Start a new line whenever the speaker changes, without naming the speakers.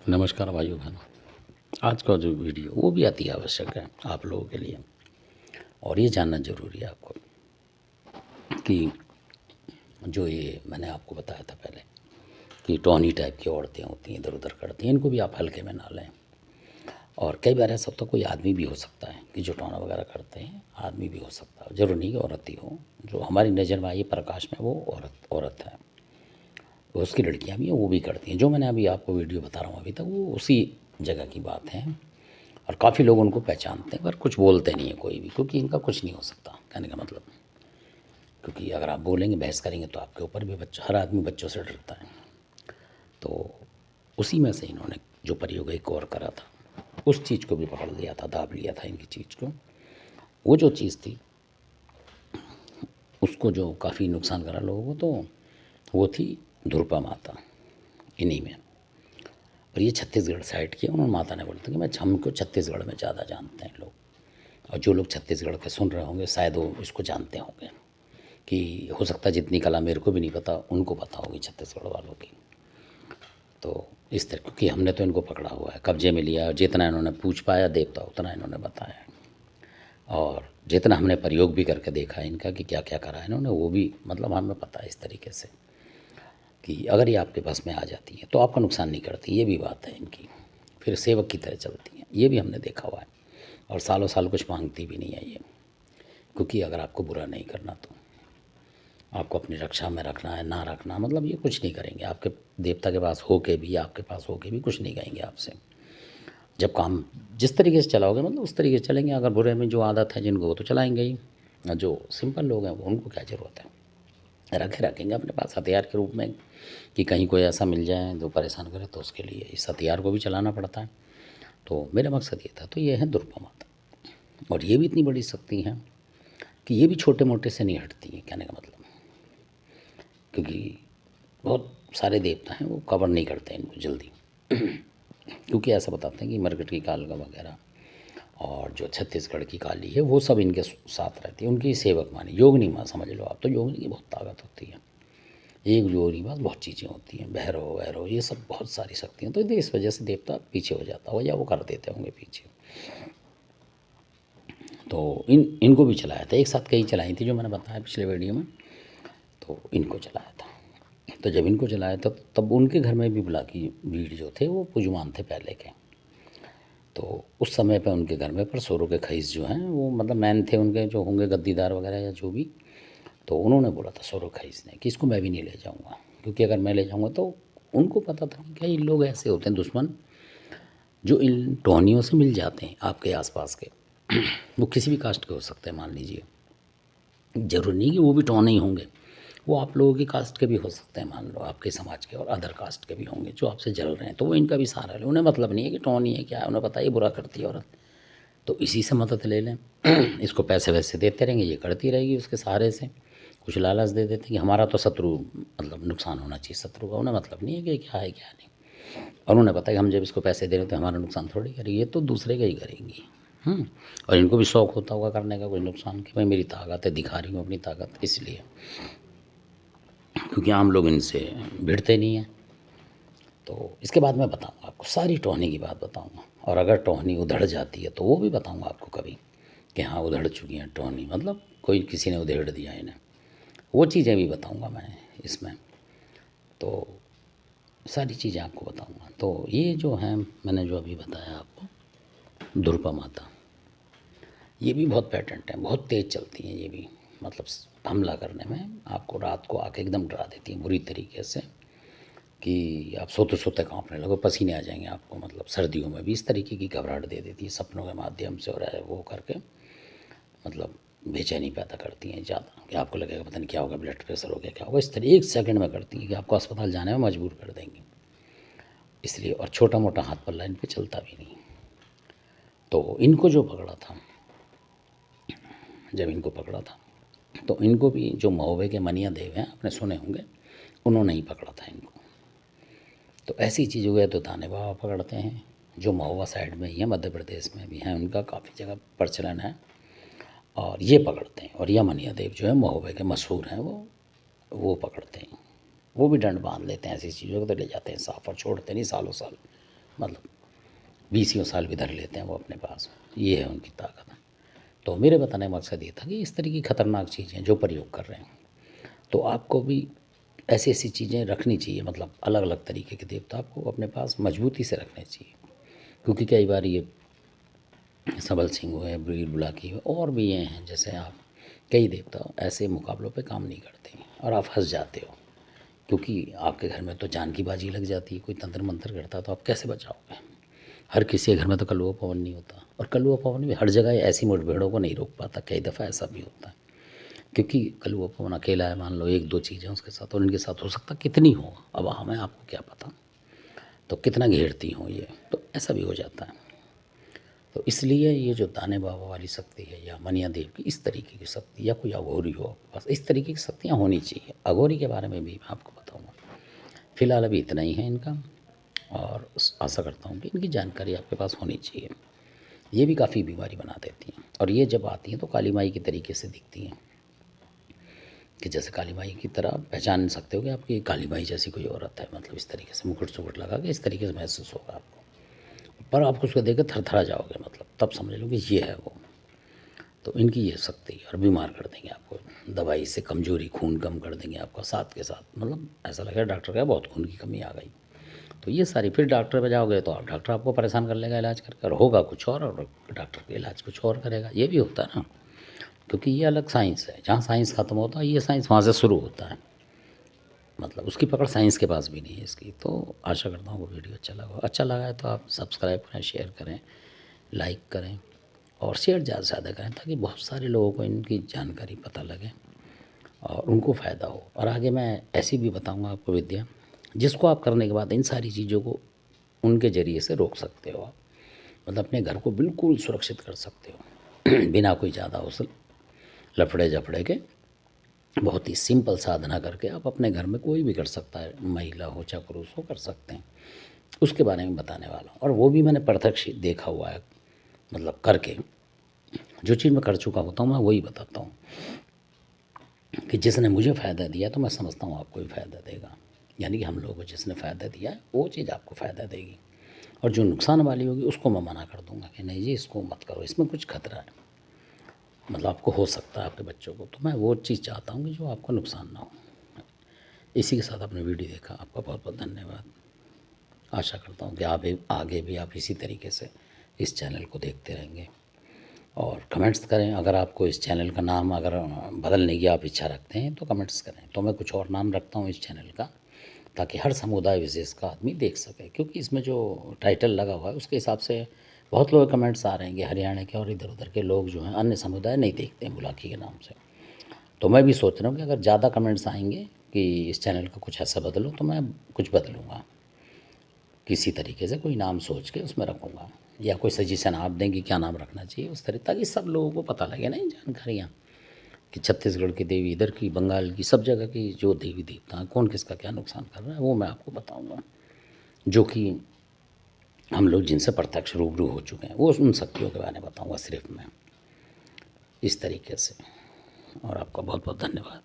नमस्कार भाइयों बहनों। आज का जो वीडियो वो भी अति आवश्यक है आप लोगों के लिए, और ये जानना ज़रूरी है आपको कि जो ये मैंने आपको बताया था पहले कि टोनी टाइप की औरतें होती हैं, इधर उधर करती हैं, इनको भी आप हल्के में ना लें। और कई बार ऐसा होता है कोई आदमी भी हो सकता है कि जो टोना वगैरह करते हैं, आदमी भी हो सकता है, ज़रूरी नहीं कि औरत ही हो। जो हमारी नज़र में आई प्रकाश में वो औरत है, उसकी लड़कियां भी हैं, वो भी करती हैं। जो मैंने अभी आपको वीडियो बता रहा हूँ अभी तक, वो उसी जगह की बात है। और काफ़ी लोग उनको पहचानते हैं पर कुछ बोलते नहीं है कोई भी, क्योंकि इनका कुछ नहीं हो सकता, कहने का मतलब। क्योंकि अगर आप बोलेंगे, बहस करेंगे तो आपके ऊपर भी हर आदमी बच्चों से डरता है। तो उसी में से इन्होंने जो प्रयोग एक और करा था, उस चीज़ को भी पकड़ लिया था, दाब लिया था इनकी चीज़ को। वो जो चीज़ थी उसको जो काफ़ी नुकसान करा लोगों को, तो वो थी ध्रुपा माता इन्हीं में। और ये छत्तीसगढ़ साइड की, उन्होंने माता ने बोला था कि मैं हमको छत्तीसगढ़ में ज़्यादा जानते हैं लोग। और जो लोग छत्तीसगढ़ के सुन रहे होंगे शायद वो इसको जानते होंगे कि हो सकता है जितनी कला मेरे को भी नहीं पता उनको पता होगी छत्तीसगढ़ वालों की। तो इस तरह, क्योंकि हमने तो इनको पकड़ा हुआ है, कब्जे में लिया, जितना इन्होंने पूछ पाया देवता उतना इन्होंने बताया। और जितना हमने प्रयोग भी करके देखा है इनका कि क्या क्या करा है इन्होंने, वो भी मतलब हमें पता है इस तरीके से कि अगर ये आपके पास में आ जाती हैं तो आपका नुकसान नहीं करती। ये भी बात है इनकी, फिर सेवक की तरह चलती हैं, ये भी हमने देखा हुआ है। और सालों साल कुछ मांगती भी नहीं है ये, क्योंकि अगर आपको बुरा नहीं करना तो आपको अपनी रक्षा में रखना है, ना रखना मतलब ये कुछ नहीं करेंगे। आपके देवता के पास हो के भी, आपके पास हो के भी कुछ नहीं कहेंगे आपसे। जब काम जिस तरीके से चलाओगे मतलब उस तरीके से चलेंगे। अगर बुरे में जो आदत है जिनको, वो तो चलाएंगे ही। जो सिंपल लोग हैं वो, उनको क्या ज़रूरत है, रखेंगे अपने पास हथियार के रूप में कि कहीं कोई ऐसा मिल जाए जो परेशान करे, तो उसके लिए इस हथियार को भी चलाना पड़ता है। तो मेरा मकसद ये था। तो ये है दुर्गा माता, और ये भी इतनी बड़ी शक्ति हैं कि ये भी छोटे मोटे से नहीं हटती हैं, कहने का मतलब। क्योंकि बहुत सारे देवता हैं वो कवर नहीं करते इनको जल्दी क्योंकि ऐसा बताते हैं कि मरकट की काल का वगैरह और जो छत्तीसगढ़ की काली है वो सब इनके साथ रहती है, उनकी सेवक मानी। योगिनी माँ समझ लो आप, तो योगिनी की बहुत ताकत होती है। एक योगिनी बात बहुत चीज़ें होती हैं, भैरव वैरव ये सब बहुत सारी शक्तियाँ। तो इस वजह से देवता पीछे हो जाता हो, या वो कर देते होंगे पीछे। तो इनको भी चलाया था, एक साथ कई चलाई थी जो मैंने बताया पिछले वीडियो में। तो इनको चलाया था। तो जब इनको चलाया था तब उनके घर में भी बुला की भीड़ जो थे वो पुजमान थे पहले के। तो उस समय पे उनके घर में पर सोरों के खईस जो हैं वो मतलब मैन थे उनके, जो होंगे गद्दीदार वगैरह या जो भी। तो उन्होंने बोला था सोरो खईस ने कि इसको मैं भी नहीं ले जाऊंगा, क्योंकि अगर मैं ले जाऊंगा तो उनको पता था कि कई लोग ऐसे होते हैं दुश्मन जो इन टोहनियों से मिल जाते हैं आपके आसपास के वो किसी भी कास्ट के हो सकते हैं, मान लीजिए। ज़रूरी नहीं कि वो भी टोने ही होंगे, वो आप लोगों की कास्ट के भी हो सकते हैं, मान लो आपके समाज के और अदर कास्ट के भी होंगे जो आपसे जल रहे हैं। तो वो इनका भी सहारा लें, उन्हें मतलब नहीं है कि टोन ही है क्या है, उन्हें पता है ये बुरा करती है औरत, तो इसी से मदद ले लें इसको पैसे वैसे देते रहेंगे, ये करती रहेगी उसके सहारे से। कुछ लालच दे देते हैं कि हमारा तो शत्रु मतलब नुकसान होना चाहिए शत्रु का, उन्हें मतलब नहीं है कि क्या है क्या नहीं। और उन्हें पता है कि हम जब इसको पैसे दे रहे हैं तो हमारा नुकसान थोड़ी करेगी, ये तो दूसरे का ही करेंगी। और इनको भी शौक होता होगा करने का कोई नुकसान, कि भाई मेरी ताकत है, दिखा रही हूँ अपनी ताकत, इसलिए। क्योंकि आम लोग इनसे भिड़ते नहीं हैं। तो इसके बाद मैं बताऊंगा आपको, सारी टोहनी की बात बताऊंगा। और अगर टोहनी उधड़ जाती है तो वो भी बताऊंगा आपको कभी कि हाँ उधड़ चुकी हैं टोहनी, मतलब कोई किसी ने उधेड़ दिया इन्हें, वो चीज़ें भी बताऊंगा मैं इसमें। तो सारी चीज़ें आपको बताऊंगा। तो ये जो है मैंने जो अभी बताया आपको, दुर्गा माता, ये भी बहुत पैटेंट है, बहुत तेज़ चलती हैं ये भी। मतलब हमला करने में आपको रात को आके एकदम डरा देती हैं बुरी तरीके से कि आप सोते सोते कांपने लगो, पसीने आ जाएंगे आपको। मतलब सर्दियों में भी इस तरीके की घबराहट दे देती है सपनों के माध्यम से, और वो करके मतलब बेचैनी पैदा करती हैं ज़्यादा, कि आपको लगेगा पता नहीं क्या होगा, ब्लड प्रेशर हो गया, क्या होगा। इस तरह एक सेकंड में करती हैं कि आपको अस्पताल जाने में मजबूर कर देंगी। इसलिए, और छोटा मोटा हाथ पल्ला इन पर चलता भी नहीं। तो इनको जो पकड़ा था, जब इनको पकड़ा था तो इनको भी जो महोबे के मनिया देव हैं, आपने सुने होंगे, उन्होंने ही पकड़ा था इनको। तो ऐसी चीज़ हो गया तो ताने बाबा पकड़ते हैं, जो महुआ साइड में ही है, मध्य प्रदेश में भी हैं, उनका काफ़ी जगह प्रचलन है, और ये पकड़ते हैं। और यमनिया देव जो है महोबे के मशहूर हैं, वो पकड़ते हैं। वो भी दंड बांध लेते हैं, ऐसी चीज़ों को तो ले जाते हैं साफ, और छोड़ते नहीं सालों साल। मतलब 20 साल भी धर लेते हैं वो अपने पास, ये है उनकी ताकत। तो मेरे बताने का मकसद ये था कि इस तरह की ख़तरनाक चीज़ें जो प्रयोग कर रहे हैं, तो आपको भी ऐसी ऐसी चीज़ें रखनी चाहिए, मतलब अलग अलग तरीके के देवता आपको अपने पास मजबूती से रखने चाहिए। क्योंकि कई बार ये सबल सिंह हुए, वीर बुलाकी हुए, और भी ये हैं जैसे आप, कई देवता ऐसे मुकाबलों पे काम नहीं करते और आप फंस जाते हो, क्योंकि आपके घर में तो जान की बाजी लग जाती है, कोई तंत्र मंत्र करता तो आप कैसे बचाओगे। हर किसी के घर में तो कलुआ पवन नहीं होता, और कलुआ पवन भी हर जगह ऐसी मुठभेड़ों को नहीं रोक पाता, कई दफ़ा ऐसा भी होता है, क्योंकि कलुआ पवन अकेला है, मान लो एक दो चीज़ें उसके साथ, और इनके साथ हो सकता कितनी हो, अब हमें आपको क्या पता, तो कितना घेरती हो ये, तो ऐसा भी हो जाता है। तो इसलिए ये जो दाने बाबा वाली शक्ति है, या मनिया देव की इस तरीके की शक्ति, या कोई अघोरी हो, बस इस तरीके की शक्तियाँ होनी चाहिए। अघोरी के बारे में भी मैं आपको बताऊँगा। फ़िलहाल अभी इतना ही है इनका, और आशा करता हूँ कि इनकी जानकारी आपके पास होनी चाहिए। ये भी काफ़ी बीमारी बना देती हैं, और ये जब आती हैं तो काली माई के तरीके से दिखती हैं, कि जैसे काली माई की तरह पहचान सकते हो कि आपकी काली माई जैसी कोई औरत है, मतलब इस तरीके से मुकुट सुकुट लगा के इस तरीके से महसूस होगा आपको, पर आप उसको देख कर थरथरा जाओगे, मतलब तब समझ लो कि ये है वो। तो इनकी ये शक्ति है, और बीमार कर देंगे आपको, दवाई से कमज़ोरी, खून कम कर देंगे आपका, साथ के साथ मतलब ऐसा लगेगा डॉक्टर का बहुत खून की कमी आ गई। तो ये सारी, फिर डॉक्टर पे जाओगे तो डॉक्टर आपको परेशान कर लेगा इलाज करके, और होगा कुछ और डॉक्टर का इलाज कुछ और करेगा, ये भी होता है ना, क्योंकि ये अलग साइंस है। जहाँ साइंस ख़त्म होता है, ये साइंस वहाँ से शुरू होता है, मतलब उसकी पकड़ साइंस के पास भी नहीं है इसकी। तो आशा करता हूँ वो वीडियो अच्छा लगा है तो आप सब्सक्राइब करें, शेयर करें, लाइक करें, और शेयर ज़्यादा से ज़्यादा करें, ताकि बहुत सारे लोगों को इनकी जानकारी पता लगे और उनको फ़ायदा हो। और आगे मैं ऐसी भी बताऊँगा आपको विद्या, जिसको आप करने के बाद इन सारी चीज़ों को उनके ज़रिए से रोक सकते हो आप, मतलब अपने घर को बिल्कुल सुरक्षित कर सकते हो बिना कोई ज़्यादा उस लफड़े झपड़े के। बहुत ही सिंपल साधना करके आप अपने घर में कोई भी कर सकता है, महिला हो चाहे पुरुष हो, कर सकते हैं। उसके बारे में बताने वाला हूँ, और वो भी मैंने प्रत्यक्ष देखा हुआ है, मतलब करके जो चीज़ मैं कर चुका होता हूँ मैं वही बताता हूँ, कि जिसने मुझे फ़ायदा दिया तो मैं समझता हूँ आपको भी फ़ायदा देगा। यानी कि हम लोगों को जिसने फ़ायदा दिया है वो चीज़ आपको फ़ायदा देगी, और जो नुकसान वाली होगी उसको मैं मना कर दूँगा कि नहीं जी इसको मत करो, इसमें कुछ खतरा है, मतलब आपको हो सकता है आपके बच्चों को। तो मैं वो चीज़ चाहता हूँ कि जो आपको नुकसान ना हो। इसी के साथ आपने वीडियो देखा, आपका बहुत बहुत धन्यवाद। आशा करता हूँ कि आप आगे भी आप इसी तरीके से इस चैनल को देखते रहेंगे, और कमेंट्स करें। अगर आपको इस चैनल का नाम अगर बदलने की आप इच्छा रखते हैं तो कमेंट्स करें, तो मैं कुछ और नाम रखता हूँ इस चैनल का, ताकि हर समुदाय विशेष का आदमी देख सके। क्योंकि इसमें जो टाइटल लगा हुआ है उसके हिसाब से बहुत लोग कमेंट्स आ रहे हैं कि हरियाणा के और इधर उधर के लोग जो हैं अन्य समुदाय नहीं देखते हैं बुलाकी के नाम से। तो मैं भी सोच रहा हूँ कि अगर ज़्यादा कमेंट्स आएंगे कि इस चैनल का कुछ ऐसा बदलो, तो मैं कुछ बदलूँगा, किसी तरीके से कोई नाम सोच के उसमें रखूँगा, या कोई सजेशन आप दें कि क्या नाम रखना चाहिए उस तरह, ताकि सब लोगों को पता लगे ना ये जानकारियाँ, कि छत्तीसगढ़ की देवी, इधर की, बंगाल की, सब जगह की जो देवी देवता हैं, कौन किसका क्या नुकसान कर रहा है वो मैं आपको बताऊँगा, जो कि हम लोग जिनसे प्रत्यक्ष रूबरू हो चुके हैं, वो उन शक्तियों के बारे में बताऊँगा सिर्फ मैं, इस तरीके से। और आपका बहुत बहुत धन्यवाद।